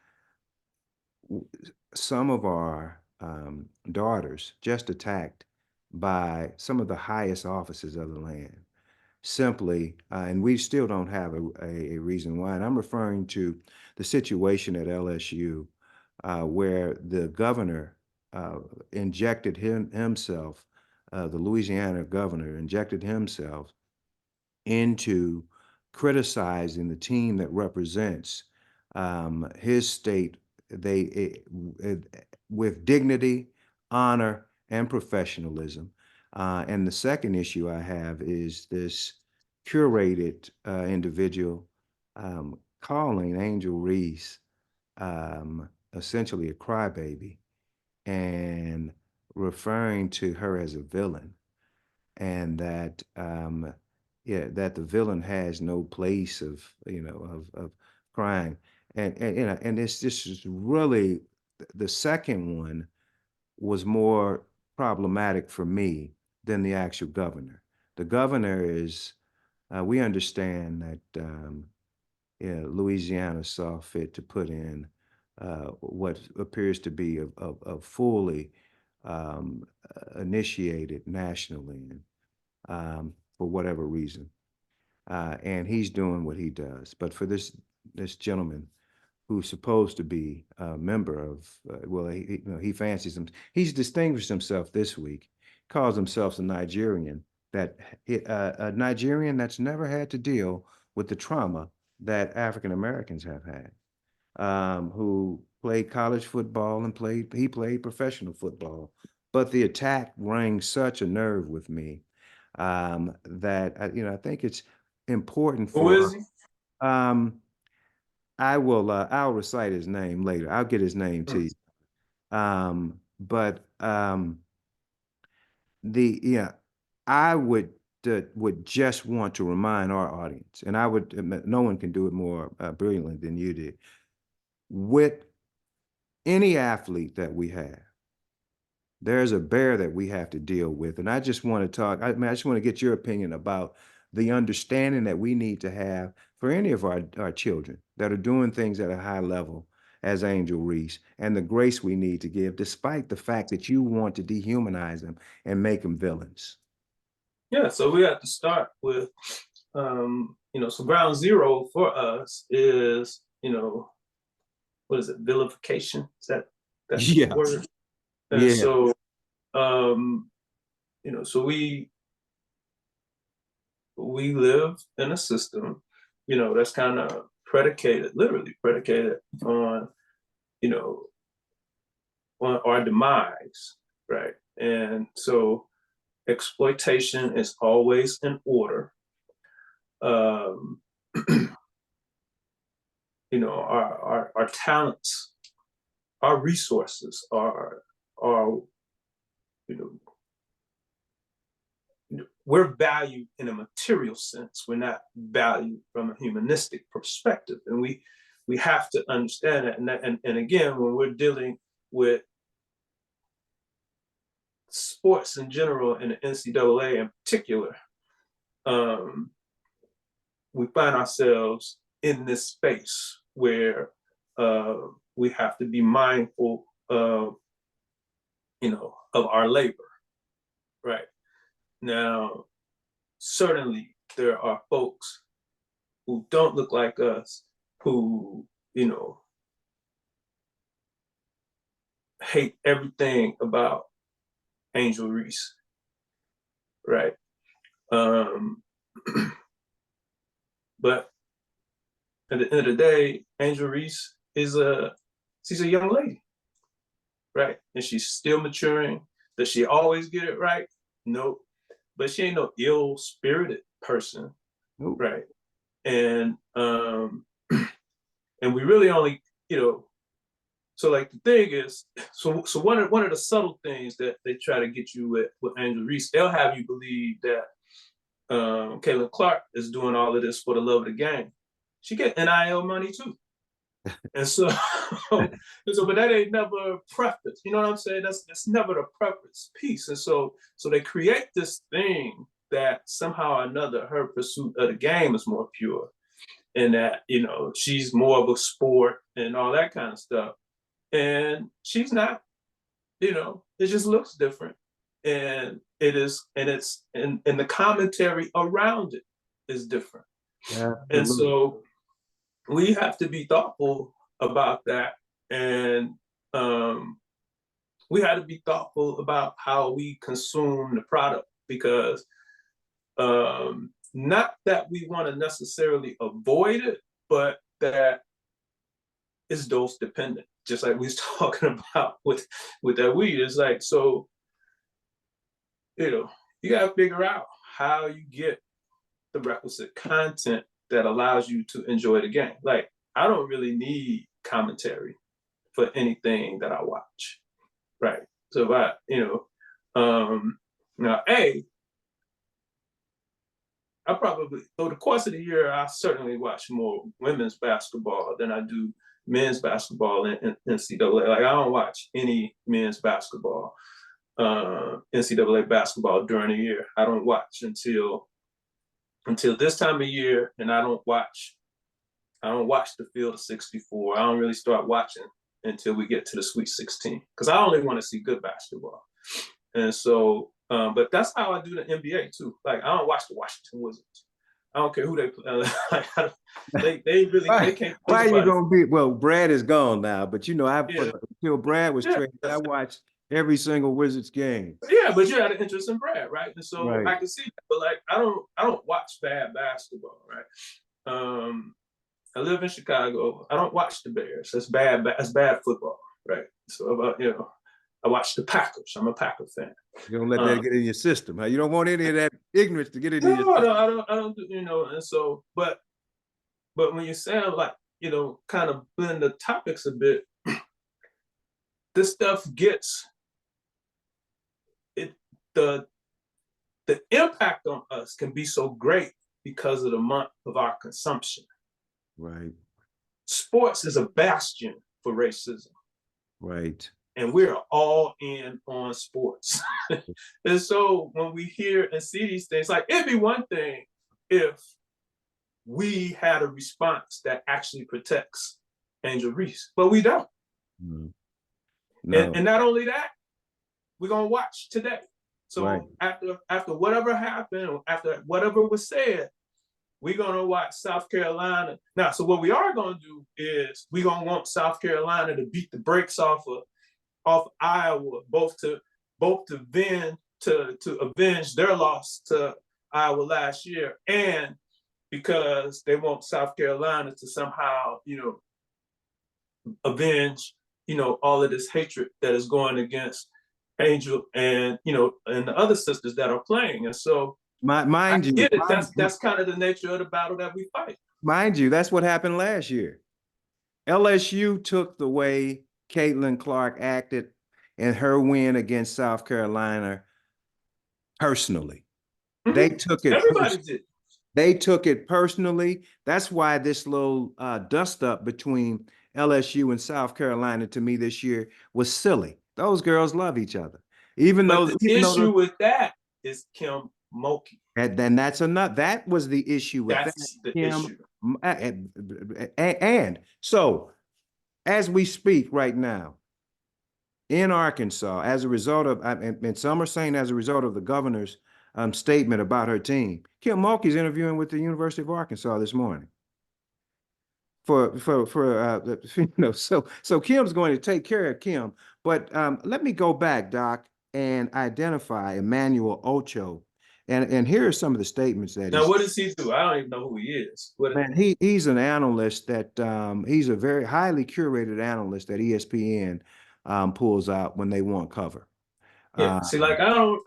A: some of our daughters just attacked by some of the highest officers of the land. Simply, and we still don't have a reason why. And I'm referring to the situation at LSU, where the governor injected himself, the Louisiana governor injected himself into criticizing the team that represents his state, with dignity, honor, and professionalism. And the second issue I have is this curated individual calling Angel Reese essentially a crybaby and referring to her as a villain, and that yeah, that the villain has no place of of crying, and it's just really the second one was more problematic for me than the actual governor. The governor is we understand that yeah, Louisiana saw fit to put in what appears to be a fully initiated nationally, for whatever reason, and he's doing what he does. But for this gentleman who's supposed to be a member of, well, he fancies him. He's distinguished himself this week. Calls himself a Nigerian, a Nigerian that's never had to deal with the trauma that African Americans have had, who played college football and he played professional football. But the attack rang such a nerve with me that I think it's important
B: Who is
A: for.
B: he?
A: Um, I'll recite his name later. I'll get his name to
B: Hmm.
A: you. But the yeah, I would just want to remind our audience, and I would no one can do it more brilliantly than you did. With any athlete that we have, there's a bear that we have to deal with. And I just want to talk, I mean, I just want to get your opinion about the understanding that we need to have for any of our children that are doing things at a high level as Angel Reese, and the grace we need to give, despite the fact that you want to dehumanize them and make them villains.
B: Yeah, so we have to start with, so ground zero for us is, what is it, vilification? That's the
A: Yeah,
B: word? And
A: yeah.
B: so, um, so we live in a system, that's kind of predicated, literally predicated on, you know, on our demise, right? And so exploitation is always in order. Um, our talents, our resources are you know we're valued in a material sense. We're not valued from a humanistic perspective, and we have to understand that. And again, when we're dealing with sports in general and the NCAA in particular, um, we find ourselves in this space where we have to be mindful of of our labor, right? Now, certainly there are folks who don't look like us who hate everything about Angel Reese, right? Um, but at the end of the day, Angel Reese she's a young lady, right? And she's still maturing. Does she always get it right? No, but she ain't no ill-spirited person,
A: Nope.
B: right? And and we really only, so like the thing is, so one of the subtle things that they try to get you with Angel Reese, they'll have you believe that Caitlin Clark is doing all of this for the love of the game. She get NIL money too. And so, but that ain't never preference. You know what I'm saying? That's never the preference piece. And so they create this thing that somehow or another her pursuit of the game is more pure, and that she's more of a sport and all that kind of stuff. And she's not. It just looks different, and and the commentary around it is different. And
A: Absolutely.
B: so we have to be thoughtful about that, and um, we have to be thoughtful about how we consume the product, because not that we want to necessarily avoid it, but that it's dose dependent, just like we was talking about with that weed. It's like, so, you gotta figure out how you get the requisite content that allows you to enjoy the game. Like, I don't really need commentary for anything that I watch, right? So if now, I probably, over the course of the year, I certainly watch more women's basketball than I do men's basketball in NCAA. Like, I don't watch any men's basketball, NCAA basketball during the year. I don't watch until this time of year, and I don't watch the field of 64. I don't really start watching until we get to the Sweet 16, because I only want to see good basketball. And so, but that's how I do the NBA too. Like, I don't watch the Washington Wizards. I don't care who they play. They really,
A: Why,
B: they can't play
A: why are you
B: nobody.
A: gonna be? Well, Brad is gone now, but
B: Yeah,
A: until Brad was
B: yeah,
A: traded, I watched every single Wizards game.
B: yeah. But you had an interest in Brad, right? And so
A: Right.
B: I can see that. But like, I don't watch bad basketball, right? Um, I live in Chicago. I don't watch the Bears. That's bad. That's bad football, right? So I watch the Packers. I'm a Packer fan.
A: You don't let that
B: Um,
A: get in your system. Huh? You don't want any of that ignorance to get into
B: no,
A: your
B: I
A: system.
B: don't. I don't. I don't do. And so, but when you sound like, kind of blend the topics a bit, this stuff gets it. The impact on us can be so great because of the month of our consumption.
A: Right.
B: Sports is a bastion for racism,
A: Right.
B: and we're all in on sports. And so when we hear and see these things, like, it'd be one thing if we had a response that actually protects Angel Reese, but we don't.
A: Mm.
B: And,
A: No.
B: and not only that, we're gonna watch today.
A: Right.
B: So after whatever happened, after whatever was said, we're gonna watch South Carolina. Now, so what we are gonna do is we're gonna want South Carolina to beat the brakes off Iowa, both to avenge their loss to Iowa last year, and because they want South Carolina to somehow, avenge, all of this hatred that is going against Angel and and the other sisters that are playing. And so I
A: Mind you,
B: get it. That's kind of the nature of the battle that we fight.
A: mind you, that's what happened last year. LSU took the way Caitlin Clark acted in her win against South Carolina personally. They
B: Mm-hmm.
A: took it
B: Everybody did.
A: They took it personally. That's why this little dust up between LSU and South Carolina to me this year was silly. Those girls love each other,
B: But the issue with that is Kim Mulkey.
A: and then that's enough. That was the issue with that,
B: That's the
A: Kim.
B: issue.
A: And so, as we speak right now in Arkansas, as a result of, and some are saying as a result of the governor's statement about her team, Kim Mulkey's interviewing with the University of Arkansas this morning. So Kim's going to take care of Kim. But let me go back, Doc, and identify Emmanuel Ocho. And here are some of the statements that
B: Now,
A: he's
B: what does he do? I don't even know who he is.
A: man, he's an analyst that he's a very highly curated analyst that ESPN pulls out when they want cover.
B: Yeah.
A: Uh,
B: See, like, I don't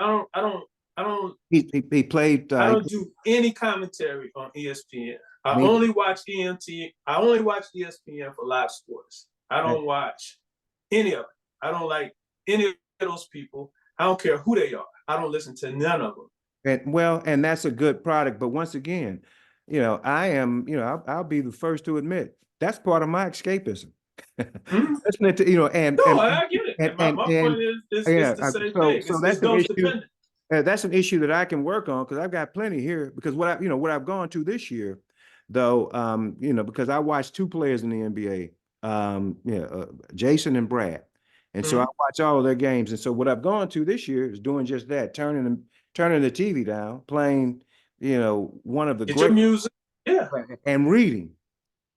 A: he played
B: I don't do any commentary on ESPN. I
A: me
B: only watch EMT. I only watch ESPN for live sports. I don't watch any of it. I don't like any of those people. I don't care who they are. I don't listen to none of them.
A: and that's a good product. But once again, I am, I'll be the first to admit that's part of my escapism.
B: Mm-hmm.
A: Listening to,
B: No, I get it. And my
A: and
B: point is
A: yeah,
B: the same
A: so
B: thing.
A: so
B: It's
A: that's an
B: dose
A: issue.
B: dependent.
A: That's an issue that I can work on because I've got plenty here. Because what I've gone to this year, though, because I watched two players in the NBA, Jason and Brad, and so I
B: Mm-hmm.
A: watch all of their games. And so what I've gone to this year is doing just that, turning the TV down, playing, one of the
B: Get your
A: great
B: music. Yeah.
A: and reading.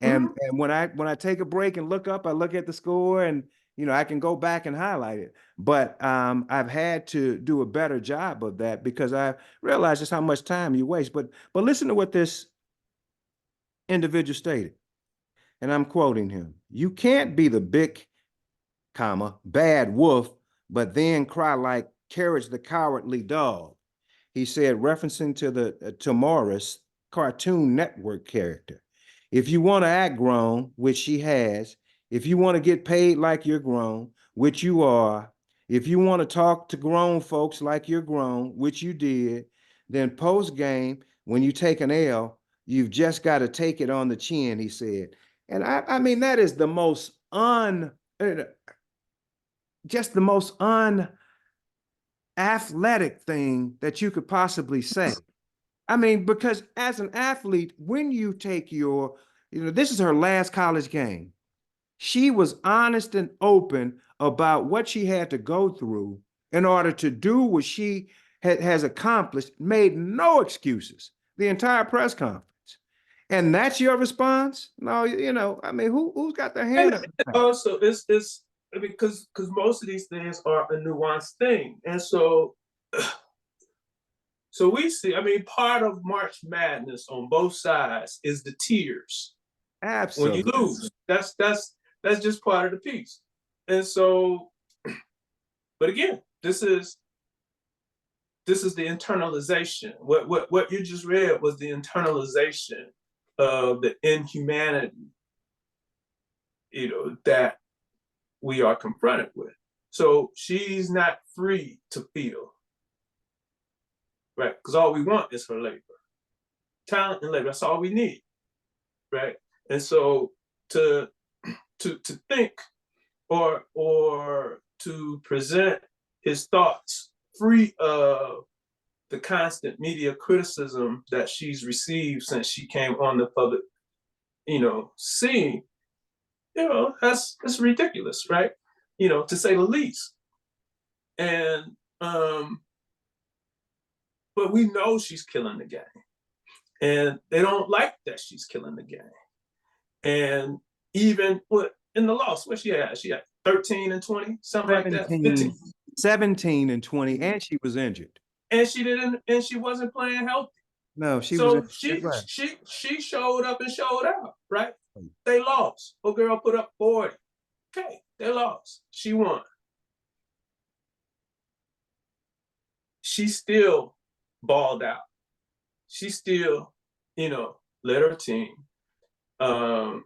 A: And
B: Mm-hmm.
A: and when I take a break and look up, I look at the score and I can go back and highlight it. But I've had to do a better job of that because I realize just how much time you waste. But listen to what this individual stated. and I'm quoting him, "You can't be the big, comma, bad wolf, but then cry like Courage the Cowardly Dog." He said, referencing to the to Morris Cartoon Network character. If you want to act grown, which she has, if you want to get paid like you're grown, which you are, if you want to talk to grown folks like you're grown, which you did, then post game, when you take an L, you've just got to take it on the chin, he said. And I mean, that is the most just the most unathletic thing that you could possibly say. I mean, because as an athlete, when you take this is her last college game. She was honest and open about what she had to go through in order to do what she has accomplished, made no excuses the entire press conference. And that's your response? No, I mean, who's got their hand up?
B: Also, it's because most of these things are a nuanced thing, and so we see. I mean, part of March Madness on both sides is the tears when you
A: Absolutely.
B: lose. That's just part of the piece, and so. But again, this is the internalization. What you just read was the internalization of the inhumanity, that we are confronted with. So she's not free to feel, right? Because all we want is her labor, talent and labor. That's all we need, right? And so to think or to present his thoughts free of the constant media criticism that she's received since she came on the public, scene, that's ridiculous, right? To say the least. And but we know she's killing the game, and they don't like that she's killing the game. And even in the loss, what she had 13 and 20, something like that.
A: 17 and 20, and she was injured.
B: And she wasn't playing healthy.
A: No, she was.
B: So she showed up and showed out, right? They lost. Oh, girl put up 40. Okay, they lost. She won. She still balled out. She still, led her team. I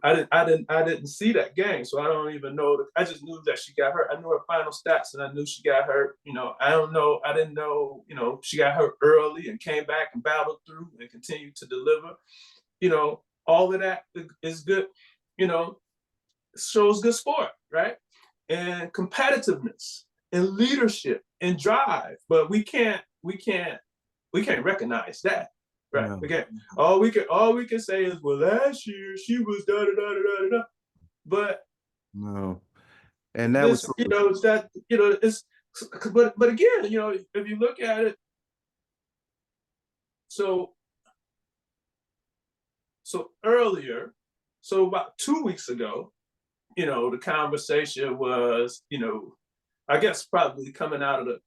B: didn't see that game, so I don't even know. I just knew that she got hurt. I knew her final stats, and I knew she got hurt. I don't know. I didn't know. She got hurt early and came back and battled through and continued to deliver. All of that is good. Shows good sport, right? And competitiveness and leadership and drive. But we can't recognize that. Right. No. Okay. All we can say is, well, last year she was da da da da da da. But
A: no. And that was
B: it's but again, if you look at it, so earlier, so about 2 weeks ago, the conversation was, I guess probably coming out of the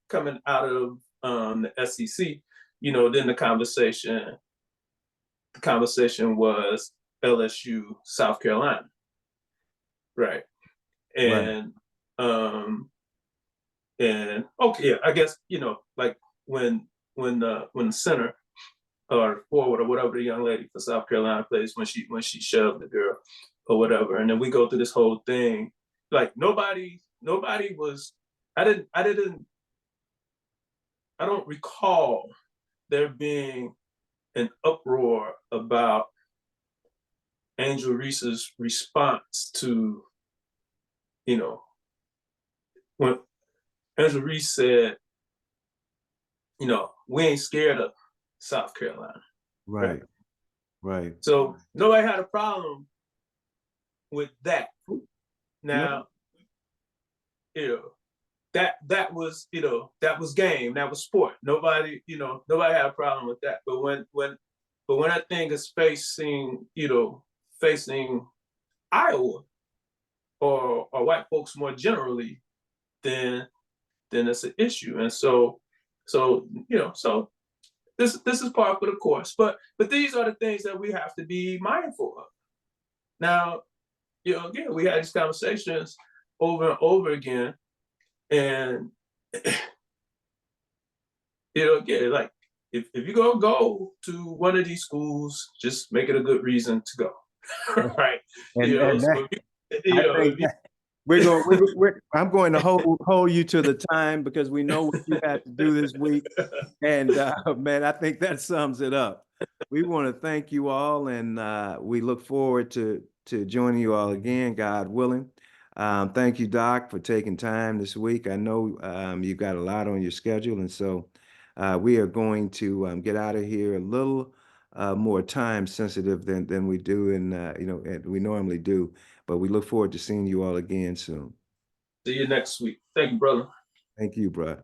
B: SEC, then the conversation was LSU, South Carolina, right? And right. And okay, yeah, I guess like when the center or forward or whatever the young lady for South Carolina plays, when she shoved the girl or whatever, and then we go through this whole thing, like nobody was. I don't recall there being an uproar about Angel Reese's response to, when Angel Reese said, we ain't scared of South Carolina.
A: Right. Right.
B: So nobody had a problem with that. Now, that was game, that was sport. Nobody had a problem with that. But when that thing is facing Iowa or white folks more generally, then it's an issue. And so this is par for the course. But these are the things that we have to be mindful of. Now, again, we had these conversations over and over again, and again, like if you're gonna go to one of these schools, just make it a good reason to go, right?
A: And that,
B: So
A: I think
B: if you,
A: that I'm going to hold you to the time because we know what you had to do this week. And man, I think that sums it up. We want to thank you all, and we look forward to joining you all again, God willing. Thank you, Doc, for taking time this week. I know you've got a lot on your schedule, and so we are going to get out of here a little more time sensitive than we do, and we normally do. But we look forward to seeing you all again soon.
B: see you next week. Thank you, brother.
A: Thank you, bro.